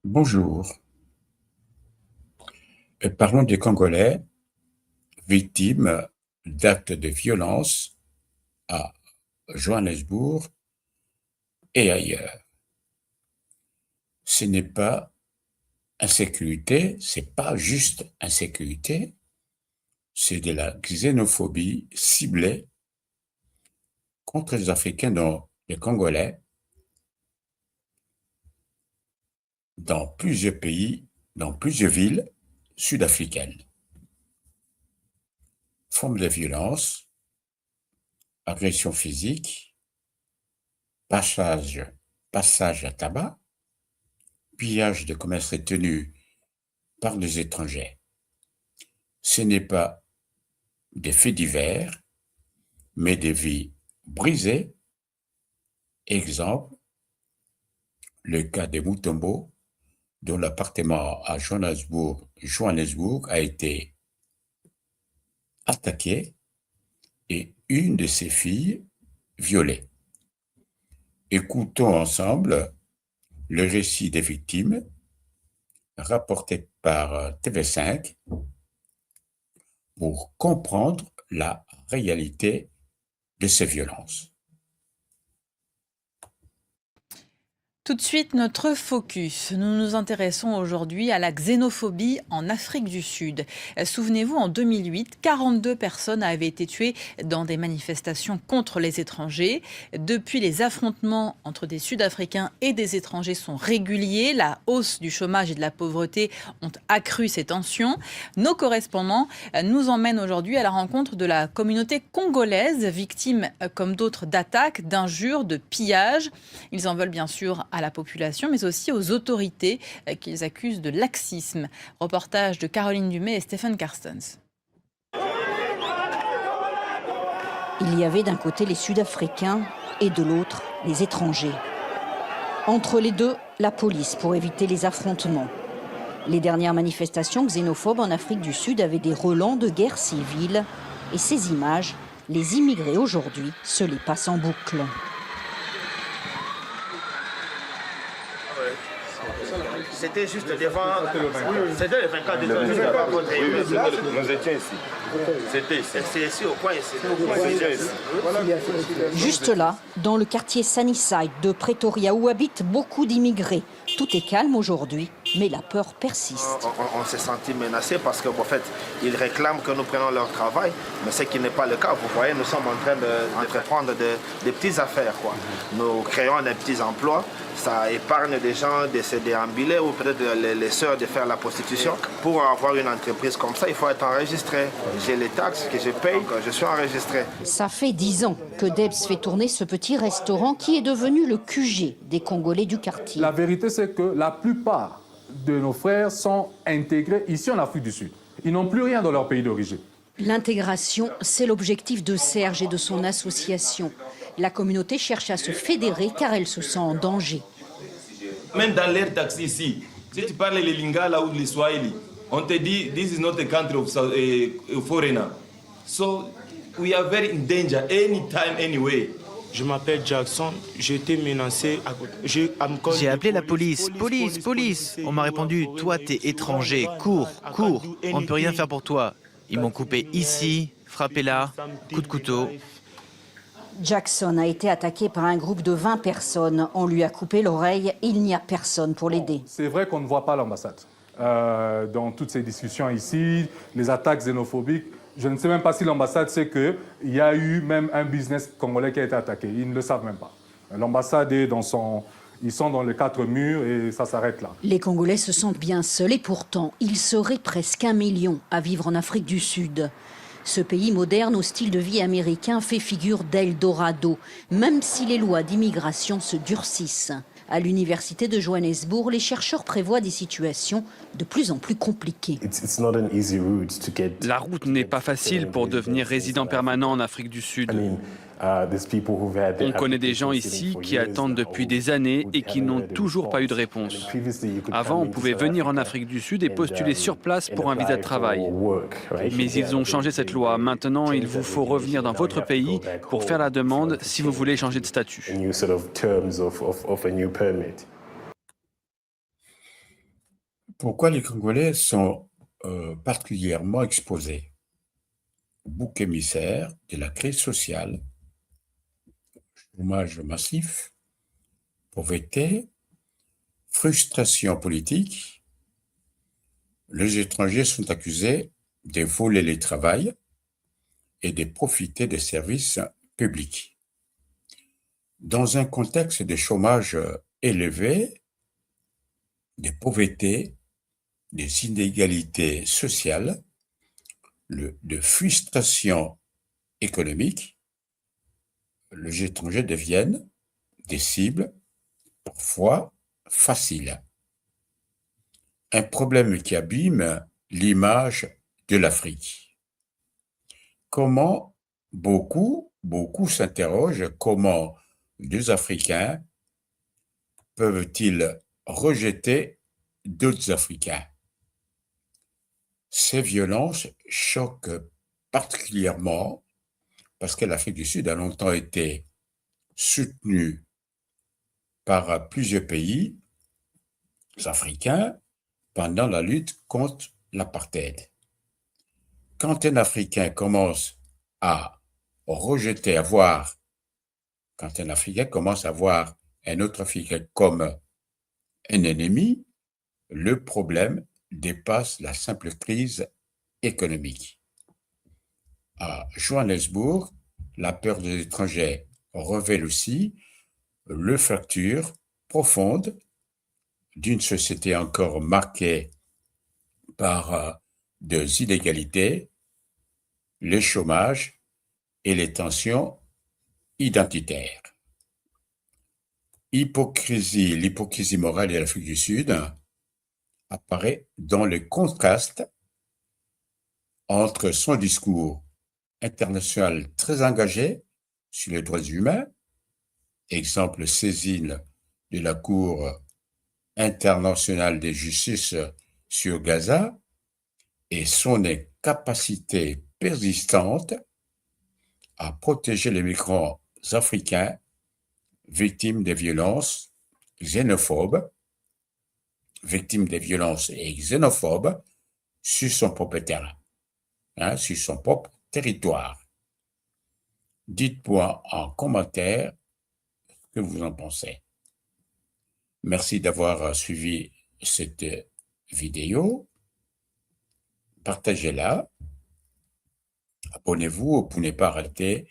Bonjour. Parlons des Congolais victimes d'actes de violence à Johannesburg et ailleurs. Ce n'est pas insécurité, c'est pas juste insécurité, c'est de la xénophobie ciblée contre les Africains, dont les Congolais, dans plusieurs pays, dans plusieurs villes sud-africaines. Forme de violence, agression physique, passage à tabac, pillage de commerces tenus par des étrangers. Ce n'est pas des faits divers, mais des vies brisées. Exemple, le cas de Mutombo, dont l'appartement à Johannesburg a été attaqué et une de ses filles violée. Écoutons ensemble le récit des victimes rapporté par TV5 pour comprendre la réalité de ces violences. Tout de suite, notre focus. Nous nous intéressons aujourd'hui à la xénophobie en Afrique du Sud. Souvenez-vous, en 2008, 42 personnes avaient été tuées dans des manifestations contre les étrangers. Depuis, les affrontements entre des Sud-Africains et des étrangers sont réguliers. La hausse du chômage et de la pauvreté ont accru ces tensions. Nos correspondants nous emmènent aujourd'hui à la rencontre de la communauté congolaise, victime comme d'autres d'attaques, d'injures, de pillages. Ils en veulent bien sûr à la population, mais aussi aux autorités qu'ils accusent de laxisme. Reportage de Caroline Dumais et Stéphane Carstens. Il y avait d'un côté les Sud-Africains et de l'autre les étrangers. Entre les deux, la police pour éviter les affrontements. Les dernières manifestations xénophobes en Afrique du Sud avaient des relents de guerre civile. Et ces images, les immigrés aujourd'hui se les passent en boucle. C'était juste devant. C'était le 24 décembre. Nous étions ici. C'était ici. C'est ici au coin. Juste là, dans le quartier Sunnyside de Pretoria, où habitent beaucoup d'immigrés. Tout est calme aujourd'hui, mais la peur persiste. On s'est senti menacé parce qu'en fait, ils réclament que nous prenons leur travail, mais ce qui n'est pas le cas. Vous voyez, nous sommes en train de prendre des petites affaires, quoi. Nous créons des petits emplois. Ça épargne des gens de se déambuler ou peut-être les sœurs de faire la prostitution. Pour avoir une entreprise comme ça, il faut être enregistré. J'ai les taxes que je paye, je suis enregistré. Ça fait 10 ans que Debs fait tourner ce petit restaurant qui est devenu le QG des Congolais du quartier. La vérité, c'est que la plupart de nos frères sont intégrés ici en Afrique du Sud. Ils n'ont plus rien dans leur pays d'origine. L'intégration, c'est l'objectif de Serge et de son association. La communauté cherche à se fédérer car elle se sent en danger. Même dans l'air taxi ici, si tu parles les Lingala ou les Swahili, on te dit this is not a country of foreigner. So we are very in danger anytime, anyway. Je m'appelle Jackson, j'ai été menacé. J'ai appelé la police. Police. On m'a répondu, toi t'es étranger, cours. On ne peut rien faire pour toi. Ils m'ont coupé ici, frappé là, coup de couteau. Jackson a été attaqué par un groupe de 20 personnes. On lui a coupé l'oreille. Il n'y a personne pour l'aider. C'est vrai qu'on ne voit pas l'ambassade. Dans toutes ces discussions ici, les attaques xénophobiques, je ne sais même pas si l'ambassade sait qu'il y a eu même un business congolais qui a été attaqué. Ils ne le savent même pas. L'ambassade est dans son... Ils sont dans les 4 murs et ça s'arrête là. Les Congolais se sentent bien seuls et pourtant, ils seraient presque 1 million à vivre en Afrique du Sud. Ce pays moderne au style de vie américain fait figure d'Eldorado, même si les lois d'immigration se durcissent. À l'université de Johannesburg, les chercheurs prévoient des situations de plus en plus compliquées. La route n'est pas facile pour devenir résident permanent en Afrique du Sud. On connaît des gens ici qui attendent depuis des années et qui n'ont toujours pas eu de réponse. Avant, on pouvait venir en Afrique du Sud et postuler sur place pour un visa de travail. Mais ils ont changé cette loi. Maintenant, il vous faut revenir dans votre pays pour faire la demande si vous voulez changer de statut. Pourquoi les Congolais sont particulièrement exposés? Bouc émissaire de la crise sociale, chômage massif, pauvreté, frustration politique. Les étrangers sont accusés de voler le travail et de profiter des services publics. Dans un contexte de chômage élevé, de pauvreté, des inégalités sociales, de frustration économique, les étrangers deviennent des cibles parfois faciles. Un problème qui abîme l'image de l'Afrique. Comment beaucoup s'interrogent comment des Africains peuvent-ils rejeter d'autres Africains? Ces violences choquent particulièrement parce que l'Afrique du Sud a longtemps été soutenue par plusieurs pays africains pendant la lutte contre l'apartheid. Quand un Africain commence à rejeter, quand un Africain commence à voir un autre Africain comme un ennemi, le problème dépasse la simple crise économique. À Johannesburg, la peur des étrangers révèle aussi les fractures profondes d'une société encore marquée par des inégalités, le chômage et les tensions identitaires. L'hypocrisie morale de l'Afrique du Sud apparaît dans le contraste entre son discours international très engagé sur les droits humains, exemple saisine de la Cour internationale de justice sur Gaza, et son incapacité persistante à protéger les migrants africains victimes des violences xénophobes, sur son propre terrain, sur son propre territoire. Dites-moi en commentaire ce que vous en pensez. Merci d'avoir suivi cette vidéo. Partagez-la. Abonnez-vous pour ne pas rater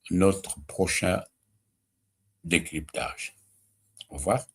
notre prochain décryptage. Au revoir.